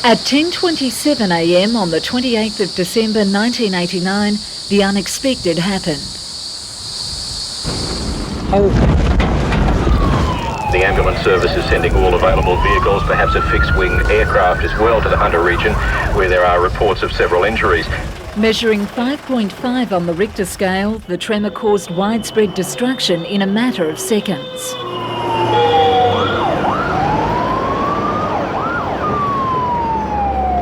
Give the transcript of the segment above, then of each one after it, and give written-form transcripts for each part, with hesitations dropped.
At 10:27 a.m. on the 28th of December 1989, the unexpected happened. The ambulance service is sending all available vehicles, perhaps a fixed-wing aircraft as well, to the Hunter region, where there are reports of several injuries. Measuring 5.5 on the Richter scale, the tremor caused widespread destruction in a matter of seconds.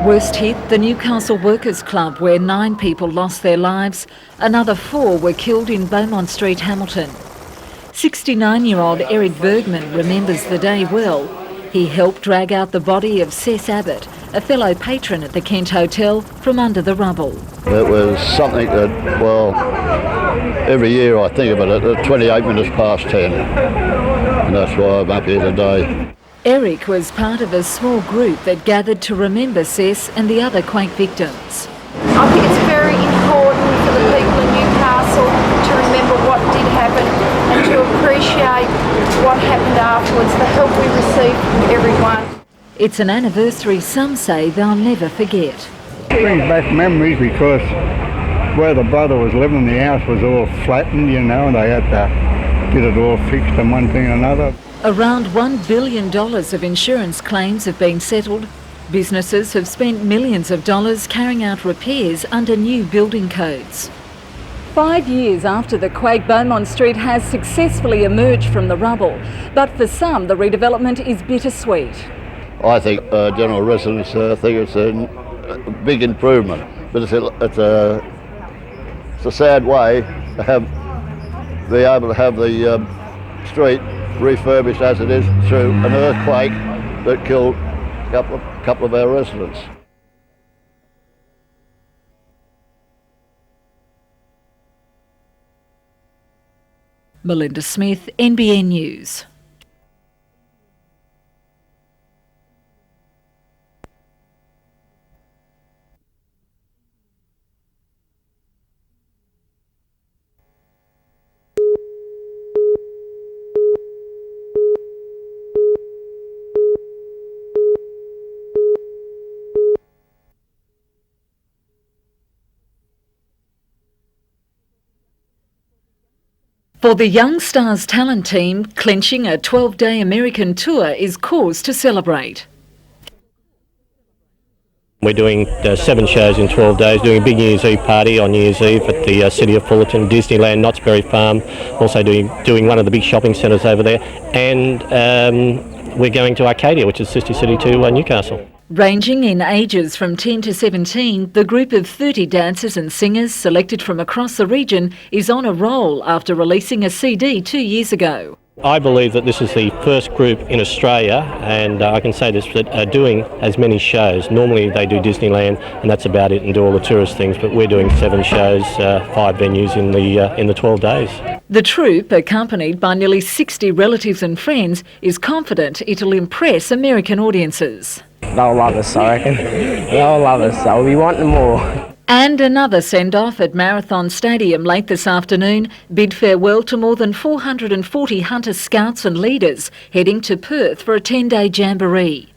Worst hit, the Newcastle Workers Club, where 9 people lost their lives. Another 4 were killed in Beaumont Street, Hamilton. 69-year-old Eric Bergman remembers the day well. He helped drag out the body of Cess Abbott, a fellow patron at the Kent Hotel, from under the rubble. It was something that, well, every year I think about it, at 28 minutes past 10, and that's why I'm up here today. Eric was part of a small group that gathered to remember Cess and the other quake victims. I think it's very important for the people in Newcastle to remember what did happen and to appreciate what happened afterwards, the help we received from everyone. It's an anniversary some say they'll never forget. It brings back memories because where the brother was living, the house was all flattened, you know, and they had to get it all fixed and one thing and another. Around $1 billion of insurance claims have been settled. Businesses have spent millions of dollars carrying out repairs under new building codes. 5 years after the quake, Beaumont Street has successfully emerged from the rubble. But for some, the redevelopment is bittersweet. I think general residents think it's a big improvement, but it's a sad way to be able to have the street refurbished as it is through an earthquake that killed a couple of our residents. Melinda Smith, NBN News. For the Young Stars talent team, clinching a 12-day American tour is cause to celebrate. We're doing 7 shows in 12 days, doing a big New Year's Eve party on New Year's Eve at the City of Fullerton, Disneyland, Knott's Berry Farm, also doing one of the big shopping centres over there, and we're going to Arcadia, which is sister city to Newcastle. Ranging in ages from 10 to 17, the group of 30 dancers and singers selected from across the region is on a roll after releasing a CD 2 years ago. I believe that this is the first group in Australia, and I can say this, that are doing as many shows. Normally they do Disneyland and that's about it and do all the tourist things, but we're doing 7 shows, 5 venues in the 12 days. The troupe, accompanied by nearly 60 relatives and friends, is confident it'll impress American audiences. They'll love us, I reckon. They'll love us. They'll be wanting more. And another send-off at Marathon Stadium late this afternoon bid farewell to more than 440 Hunter scouts and leaders heading to Perth for a 10-day jamboree.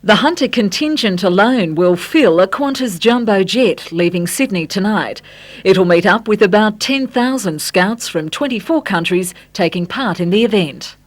The Hunter contingent alone will fill a Qantas jumbo jet leaving Sydney tonight. It'll meet up with about 10,000 scouts from 24 countries taking part in the event.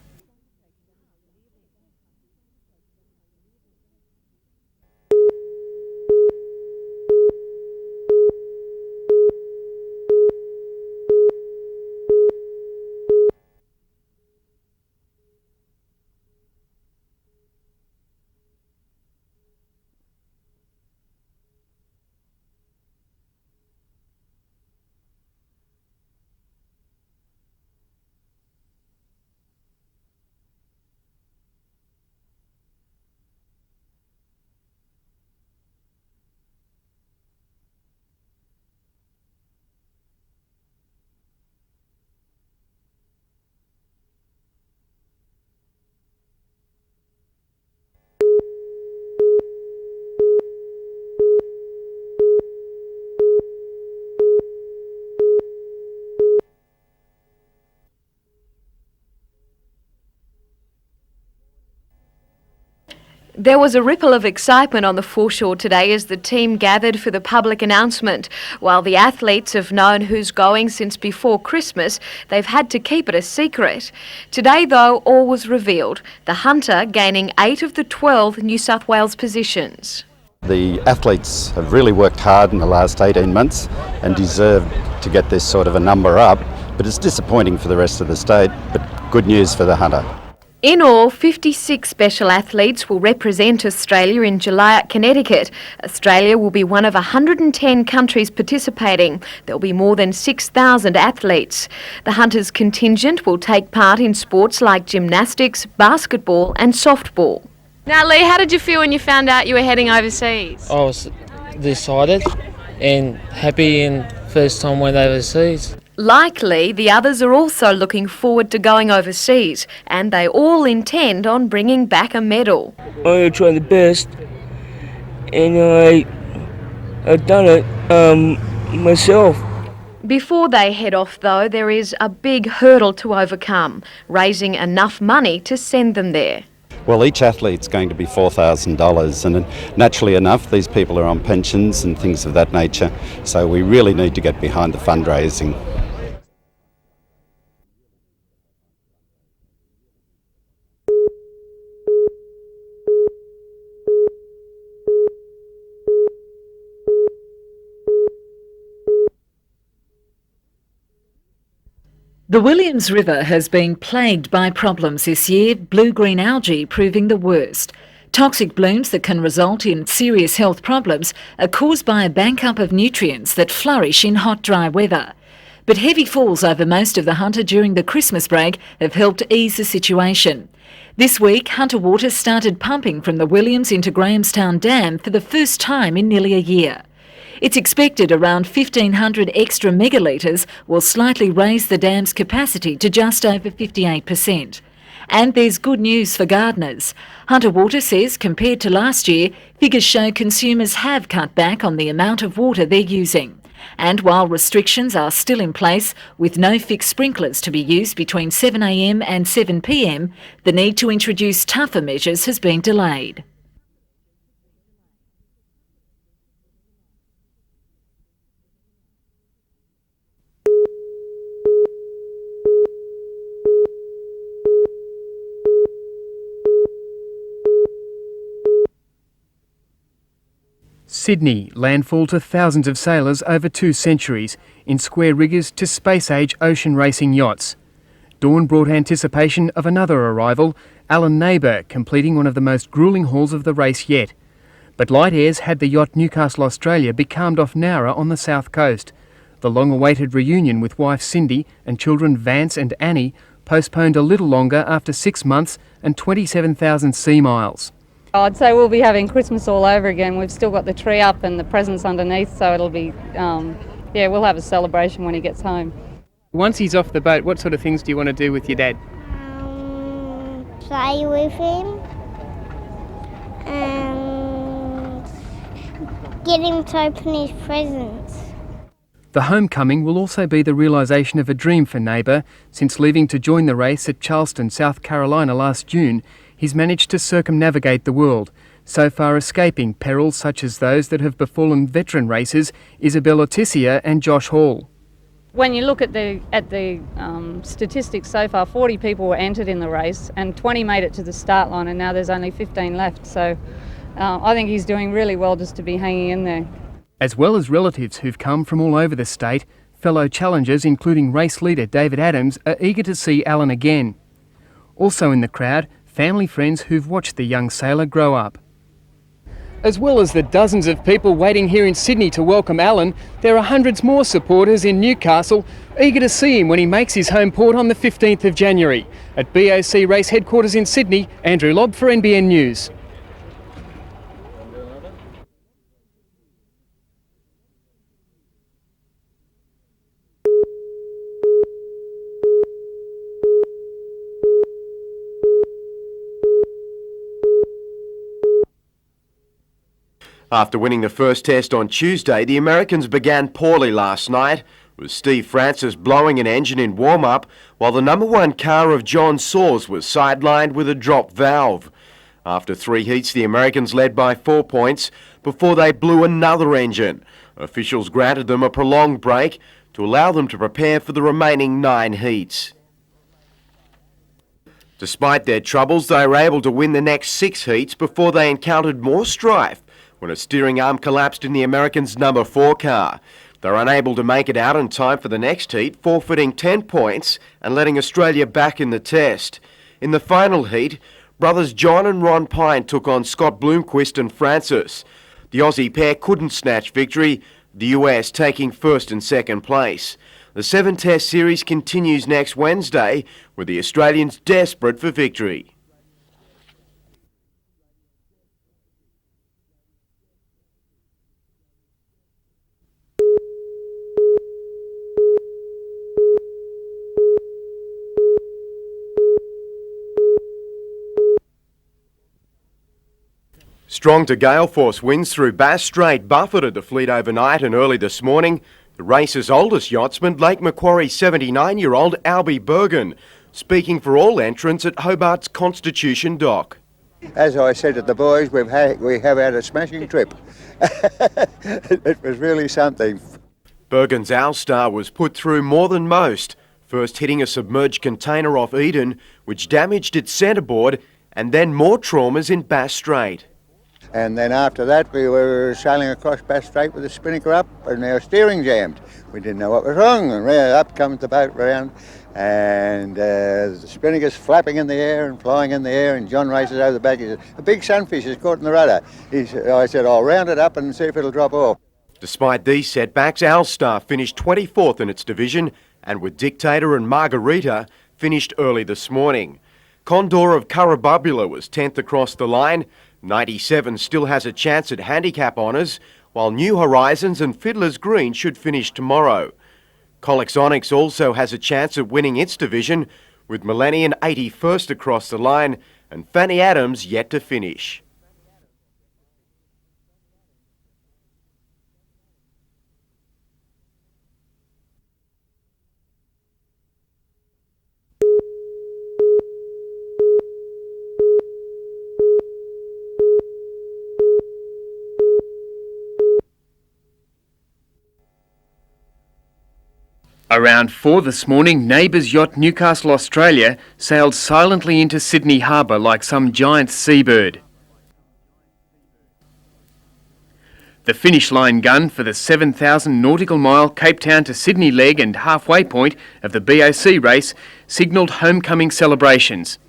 There was a ripple of excitement on the foreshore today as the team gathered for the public announcement. While the athletes have known who's going since before Christmas, they've had to keep it a secret. Today, though, all was revealed, the Hunter gaining 8 of the 12 New South Wales positions. The athletes have really worked hard in the last 18 months and deserve to get this sort of a number up, but it's disappointing for the rest of the state, but good news for the Hunter. In all, 56 special athletes will represent Australia in July at Connecticut. Australia will be one of 110 countries participating. There'll be more than 6,000 athletes. The Hunters contingent will take part in sports like gymnastics, basketball and softball. Now, Lee, how did you feel when you found out you were heading overseas? I was excited and happy, and first time went overseas. Like Lee, the others are also looking forward to going overseas, and they all intend on bringing back a medal. I'm going to try the best, and I've done it myself. Before they head off, though, there is a big hurdle to overcome, raising enough money to send them there. Well, each athlete's going to be $4,000, and naturally enough, these people are on pensions and things of that nature, so we really need to get behind the fundraising. The Williams River has been plagued by problems this year, blue-green algae proving the worst. Toxic blooms that can result in serious health problems are caused by a bank-up of nutrients that flourish in hot, dry weather. But heavy falls over most of the Hunter during the Christmas break have helped ease the situation. This week, Hunter water started pumping from the Williams into Grahamstown Dam for the first time in nearly a year. It's expected around 1,500 extra megalitres will slightly raise the dam's capacity to just over 58%. And there's good news for gardeners. Hunter Water says compared to last year, figures show consumers have cut back on the amount of water they're using. And while restrictions are still in place, with no fixed sprinklers to be used between 7 a.m. and 7 p.m, the need to introduce tougher measures has been delayed. Sydney, landfall to thousands of sailors over 2 centuries, in square riggers to space-age ocean racing yachts. Dawn brought anticipation of another arrival, Alan Neighbour completing one of the most gruelling hauls of the race yet. But light airs had the yacht Newcastle Australia becalmed off Nowra on the south coast. The long-awaited reunion with wife Cindy and children Vance and Annie postponed a little longer after 6 months and 27,000 sea miles. I'd say we'll be having Christmas all over again. We've still got the tree up and the presents underneath, so it'll be, we'll have a celebration when he gets home. Once he's off the boat, what sort of things do you want to do with your dad? Play with him and get him to open his presents. The homecoming will also be the realisation of a dream for Neighbour. Since leaving to join the race at Charleston, South Carolina last June, he's managed to circumnavigate the world, so far escaping perils such as those that have befallen veteran racers Isabella Tissier and Josh Hall. When you look at the statistics so far, 40 people were entered in the race and 20 made it to the start line, and now there's only 15 left. So I think he's doing really well just to be hanging in there. As well as relatives who've come from all over the state, fellow challengers including race leader David Adams are eager to see Alan again. Also in the crowd, family friends who've watched the young sailor grow up. As well as the dozens of people waiting here in Sydney to welcome Alan, there are hundreds more supporters in Newcastle eager to see him when he makes his home port on the 15th of January. At BOC Race Headquarters in Sydney, Andrew Lobb for NBN News. After winning the first test on Tuesday, the Americans began poorly last night, with Steve Francis blowing an engine in warm-up, while the number 1 car of John Saws was sidelined with a drop valve. After 3 heats, the Americans led by 4 points before they blew another engine. Officials granted them a prolonged break to allow them to prepare for the remaining 9 heats. Despite their troubles, they were able to win the next 6 heats before they encountered more strife when a steering arm collapsed in the Americans' number 4 car. They were unable to make it out in time for the next heat, forfeiting 10 points and letting Australia back in the test. In the final heat, brothers John and Ron Pine took on Scott Bloomquist and Francis. The Aussie pair couldn't snatch victory, the US taking first and second place. The 7-test series continues next Wednesday, with the Australians desperate for victory. Strong to gale force winds through Bass Strait buffeted the fleet overnight and early this morning. The race's oldest yachtsman, Lake Macquarie's 79-year-old Albie Bergen, speaking for all entrants at Hobart's Constitution Dock. As I said to the boys, we have had a smashing trip. It was really something. Bergen's Owlstar was put through more than most, first hitting a submerged container off Eden, which damaged its centreboard, and then more traumas in Bass Strait. And then after that, we were sailing across Bass Strait with the spinnaker up and our steering jammed. We didn't know what was wrong, and up comes the boat round, and the spinnaker's flapping in the air and flying in the air, and John races over the back. He says, a big sunfish is caught in the rudder. I said, I'll round it up and see if it'll drop off. Despite these setbacks, Owlstar finished 24th in its division, and with Dictator and Margarita finished early this morning. Condor of Currabubula was 10th across the line. 97 still has a chance at handicap honours, while New Horizons and Fiddler's Green should finish tomorrow. Collex Onyx also has a chance at winning its division, with Millennium 81st across the line and Fanny Adams yet to finish. Around 4 this morning, Neighbours yacht Newcastle, Australia, sailed silently into Sydney Harbour like some giant seabird. The finish line gun for the 7,000 nautical mile Cape Town to Sydney leg and halfway point of the BOC race signalled homecoming celebrations.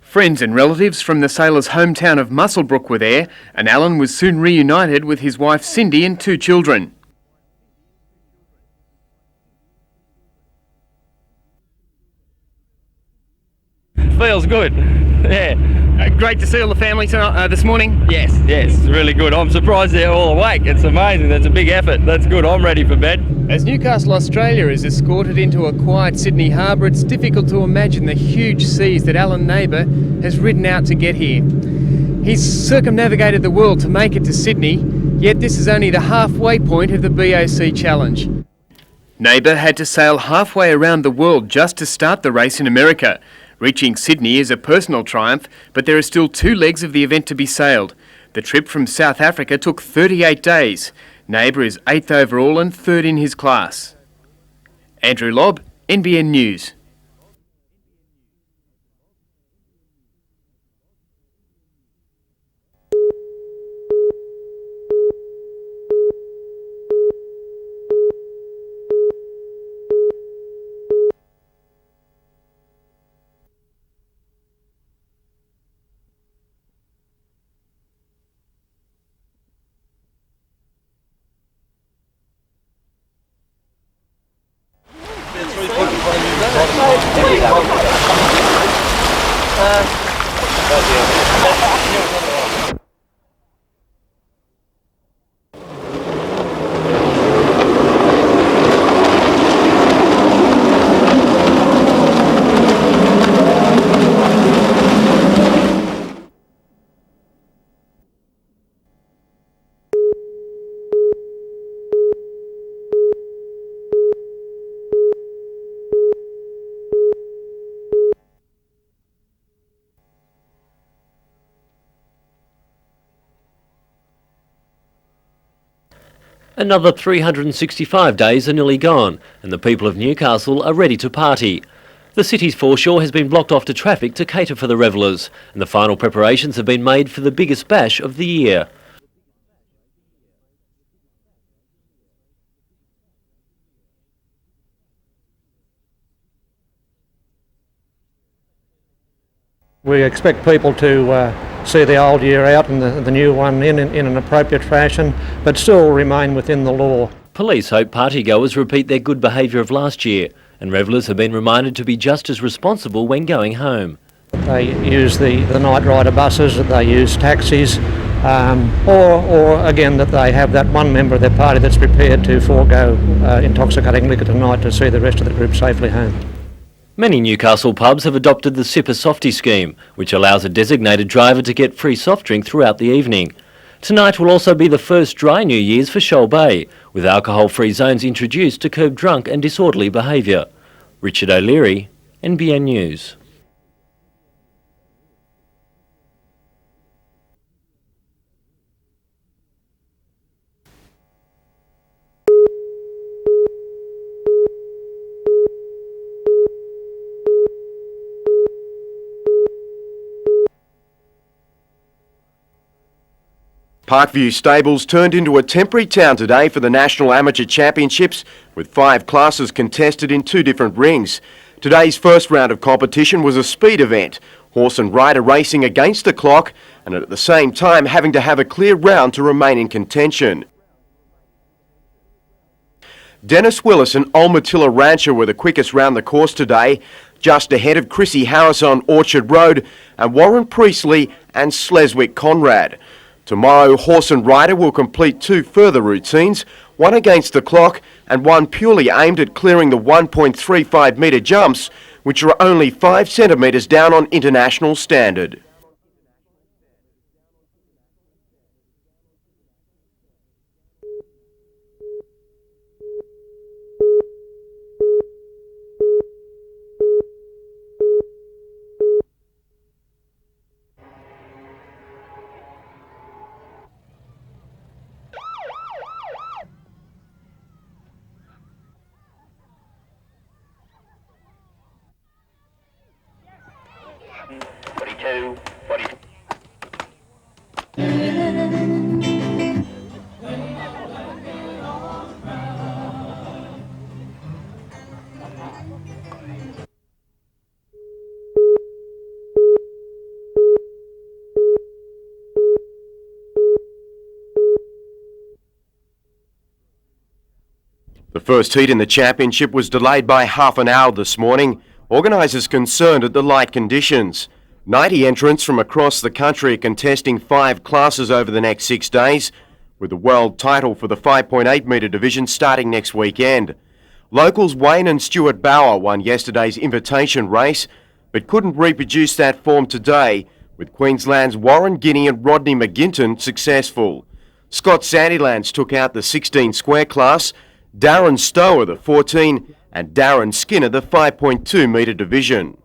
Friends and relatives from the sailor's hometown of Muswellbrook were there, and Alan was soon reunited with his wife Cindy and 2 children. Feels good, yeah. Great to see all the family tonight, this morning? Yes, really good. I'm surprised they're all awake. It's amazing. That's a big effort. That's good. I'm ready for bed. As Newcastle, Australia is escorted into a quiet Sydney harbour, it's difficult to imagine the huge seas that Alan Neighbour has ridden out to get here. He's circumnavigated the world to make it to Sydney, yet this is only the halfway point of the BOC Challenge. Neighbour had to sail halfway around the world just to start the race in America. Reaching Sydney is a personal triumph, but there are still 2 legs of the event to be sailed. The trip from South Africa took 38 days. Neighbour is 8th overall and 3rd in his class. Andrew Lobb, NBN News. Another 365 days are nearly gone, and the people of Newcastle are ready to party. The city's foreshore has been blocked off to traffic to cater for the revellers, and the final preparations have been made for the biggest bash of the year. We expect people to see the old year out and the new one in an appropriate fashion, but still remain within the law. Police hope partygoers repeat their good behaviour of last year, and revellers have been reminded to be just as responsible when going home. They use the night rider buses, that they use taxis, or again that they have that one member of their party that's prepared to forego intoxicating liquor tonight to see the rest of the group safely home. Many Newcastle pubs have adopted the Sipper Softie scheme, which allows a designated driver to get free soft drink throughout the evening. Tonight will also be the first dry New Year's for Shoal Bay, with alcohol-free zones introduced to curb drunk and disorderly behaviour. Richard O'Leary, NBN News. Parkview Stables turned into a temporary town today for the National Amateur Championships, with 5 classes contested in 2 different rings. Today's first round of competition was a speed event, horse and rider racing against the clock and at the same time having to have a clear round to remain in contention. Dennis Willis and Ulmatilla Rancher were the quickest round the course today, just ahead of Chrissy Harris on Orchard Road and Warren Priestley and Sleswick Conrad. Tomorrow, horse and rider will complete 2 further routines, one against the clock and one purely aimed at clearing the 1.35 metre jumps, which are only 5 centimetres down on international standard. The first heat in the championship was delayed by half an hour this morning. Organisers concerned at the light conditions. 90 entrants from across the country are contesting 5 classes over the next 6 days, with the world title for the 5.8 metre division starting next weekend. Locals Wayne and Stuart Bauer won yesterday's invitation race, but couldn't reproduce that form today, with Queensland's Warren Guinea and Rodney McGinton successful. Scott Sandilands took out the 16 square class, Darren Stower the 14 and Darren Skinner the 5.2 metre division.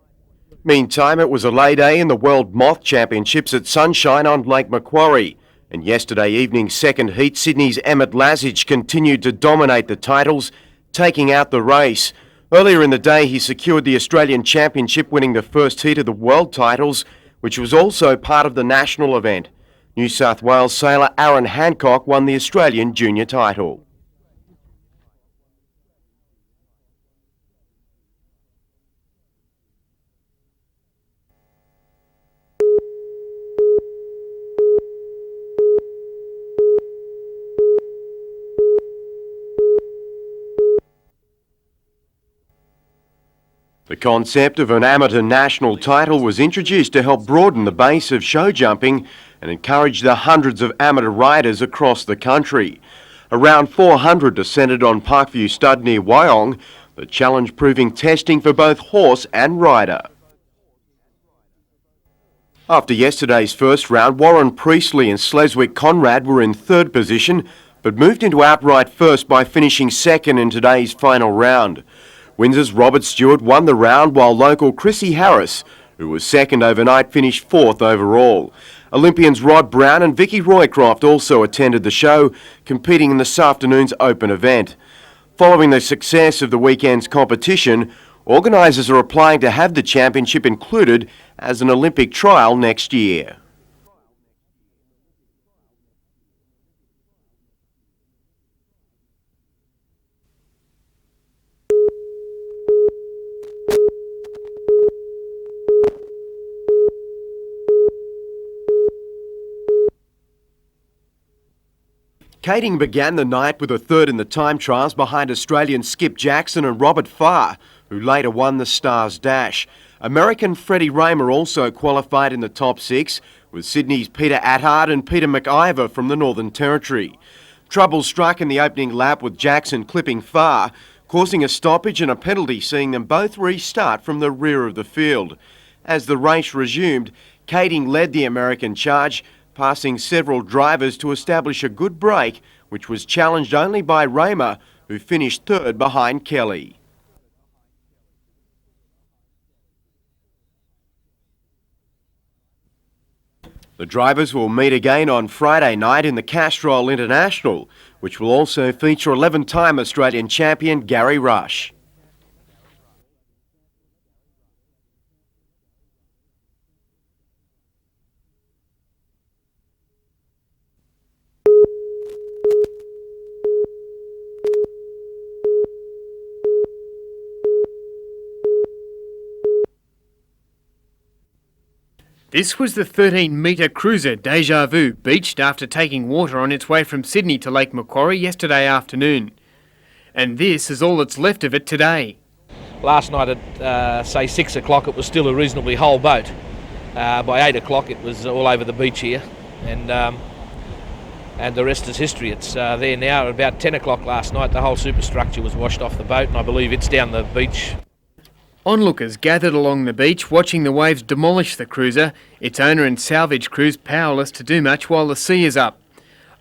Meantime, it was a lay day in the World Moth Championships at Sunshine on Lake Macquarie, and yesterday evening's second heat, Sydney's Emmett Lazich continued to dominate the titles, taking out the race. Earlier in the day, he secured the Australian Championship, winning the first heat of the World titles, which was also part of the national event. New South Wales sailor Aaron Hancock won the Australian junior title. The concept of an amateur national title was introduced to help broaden the base of show jumping and encourage the hundreds of amateur riders across the country. Around 400 descended on Parkview Stud near Wyong, the challenge proving testing for both horse and rider. After yesterday's first round, Warren Priestley and Sleswick Conrad were in third position, but moved into outright first by finishing second in today's final round. Windsor's Robert Stewart won the round, while local Chrissy Harris who was second overnight, finished fourth overall. Olympians Rod Brown and Vicky Roycroft also attended the show, competing in this afternoon's open event. Following the success of the weekend's competition, organisers are applying to have the championship included as an Olympic trial next year. Skating began the night with a third in the time trials behind Australian Skip Jackson and Robert Farr, who later won the Stars Dash. American Freddie Raymer also qualified in the top six, with Sydney's Peter Attard and Peter McIver from the Northern Territory. Trouble struck in the opening lap with Jackson clipping Farr, causing a stoppage and a penalty, seeing them both restart from the rear of the field. As the race resumed, Kading led the American charge, passing several drivers to establish a good break, which was challenged only by Raymer, who finished third behind Kelly. The drivers will meet again on Friday night in the Castrol International, which will also feature 11-time Australian champion Gary Rush. This was the 13-metre cruiser Deja Vu beached after taking water on its way from Sydney to Lake Macquarie yesterday afternoon. And this is all that's left of it today. Last night at, say, 6 o'clock, it was still a reasonably whole boat. By 8 o'clock, it was all over the beach here, and the rest is history. It's there now. At about 10 o'clock last night, the whole superstructure was washed off the boat, and I believe it's down the beach. Onlookers gathered along the beach watching the waves demolish the cruiser, its owner and salvage crews powerless to do much while the sea is up.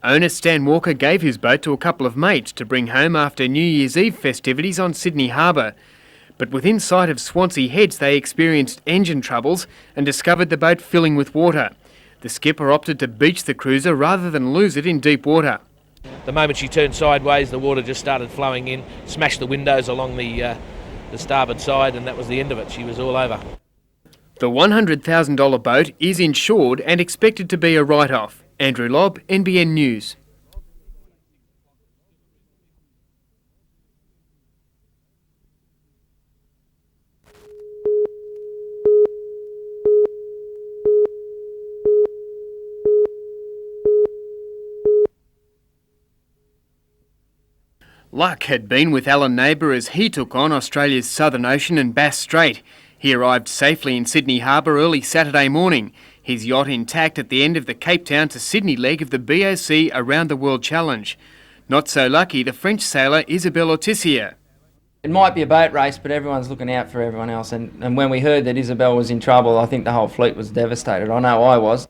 Owner Stan Walker gave his boat to a couple of mates to bring home after New Year's Eve festivities on Sydney Harbour. But within sight of Swansea Heads they experienced engine troubles and discovered the boat filling with water. The skipper opted to beach the cruiser rather than lose it in deep water. The moment she turned sideways, the water just started flowing in, smashed the windows along the starboard side, and that was the end of it. She was all over. The $100,000 boat is insured and expected to be a write-off. Andrew Lobb, NBN News. Luck had been with Alan Neighbour as he took on Australia's Southern Ocean and Bass Strait. He arrived safely in Sydney Harbour early Saturday morning, his yacht intact at the end of the Cape Town to Sydney leg of the BOC Around the World Challenge. Not so lucky, the French sailor Isabelle Autissier. It might be a boat race, but everyone's looking out for everyone else. And when we heard that Isabelle was in trouble, I think the whole fleet was devastated. I know I was.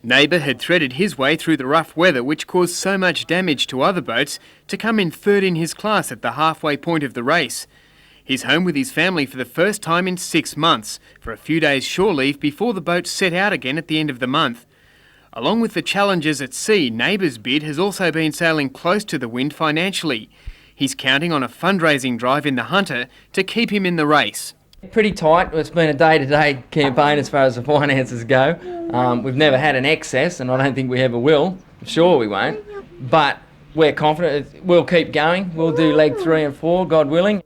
Neighbour had threaded his way through the rough weather which caused so much damage to other boats to come in third in his class at the halfway point of the race. He's home with his family for the first time in 6 months, for a few days shore leave before the boat set out again at the end of the month. Along with the challenges at sea, Neighbour's bid has also been sailing close to the wind financially. He's counting on a fundraising drive in the Hunter to keep him in the race. Pretty tight. It's been a day-to-day campaign as far as the finances go. We've never had an excess, and I don't think we ever will. I'm sure we won't. But we're confident we'll keep going. We'll do leg 3 and 4, God willing.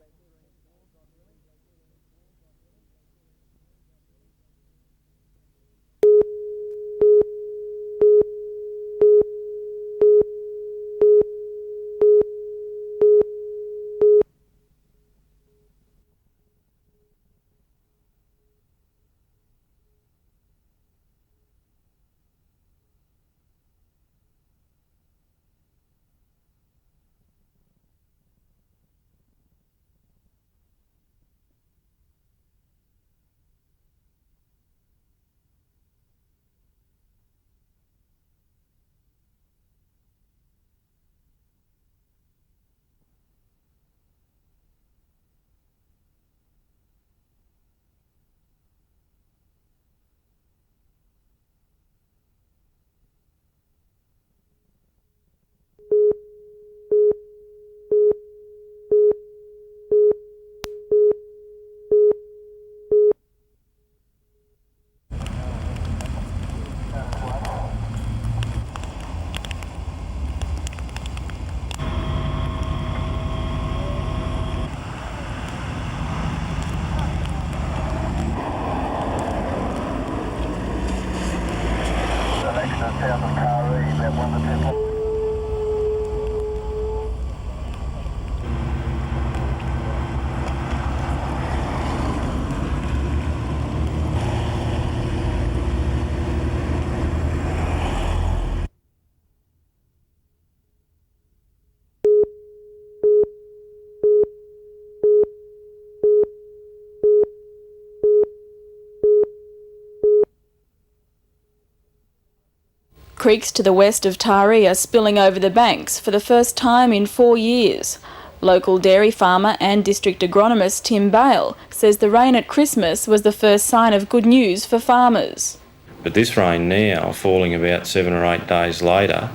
creeks to the west of Taree are spilling over the banks for the first time in 4 years. Local dairy farmer and district agronomist Tim Bale says the rain at Christmas was the first sign of good news for farmers. But this rain now, falling about 7 or 8 days later,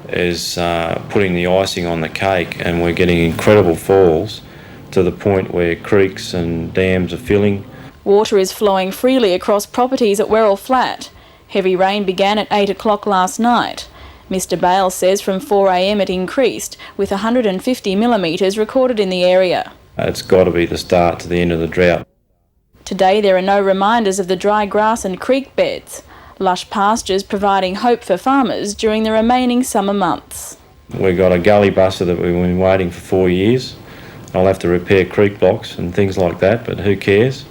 is putting the icing on the cake, and we're getting incredible falls to the point where creeks and dams are filling. Water is flowing freely across properties at Werrell Flat. Heavy rain began at 8 o'clock last night. Mr Bale says from 4 a.m. it increased, with 150 millimetres recorded in the area. It's got to be the start to the end of the drought. Today there are no reminders of the dry grass and creek beds. Lush pastures providing hope for farmers during the remaining summer months. We've got a gully buster that we've been waiting for 4 years. I'll have to repair creek blocks and things like that, but who cares?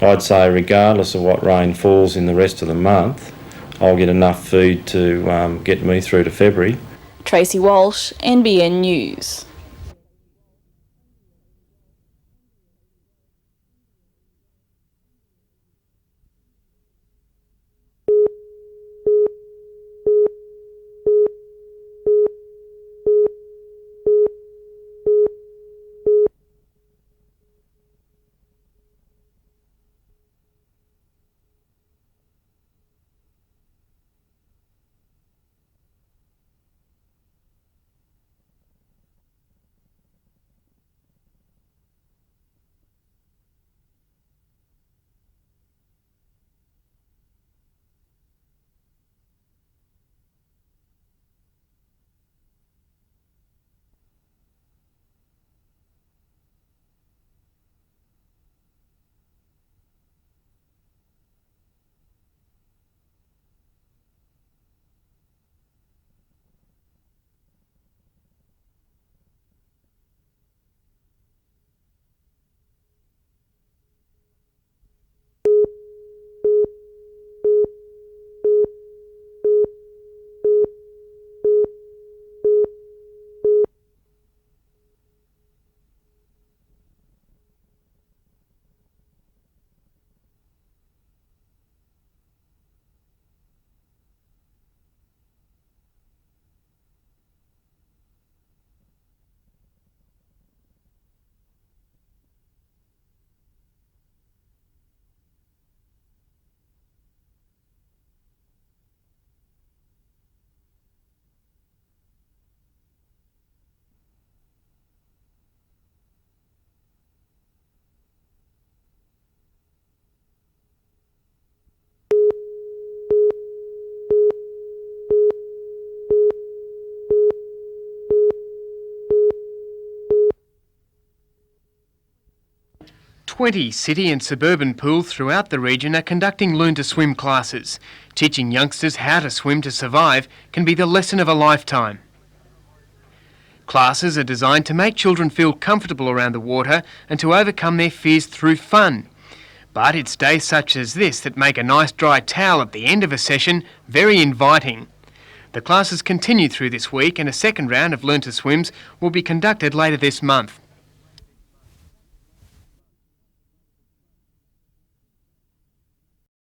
I'd say regardless of what rain falls in the rest of the month, I'll get enough feed to get me through to February. Tracy Walsh, NBN News. City and suburban pools throughout the region are conducting Learn to Swim classes. Teaching youngsters how to swim to survive can be the lesson of a lifetime. Classes are designed to make children feel comfortable around the water and to overcome their fears through fun. But it's days such as this that make a nice dry towel at the end of a session very inviting. The classes continue through this week, and a second round of Learn to Swims will be conducted later this month.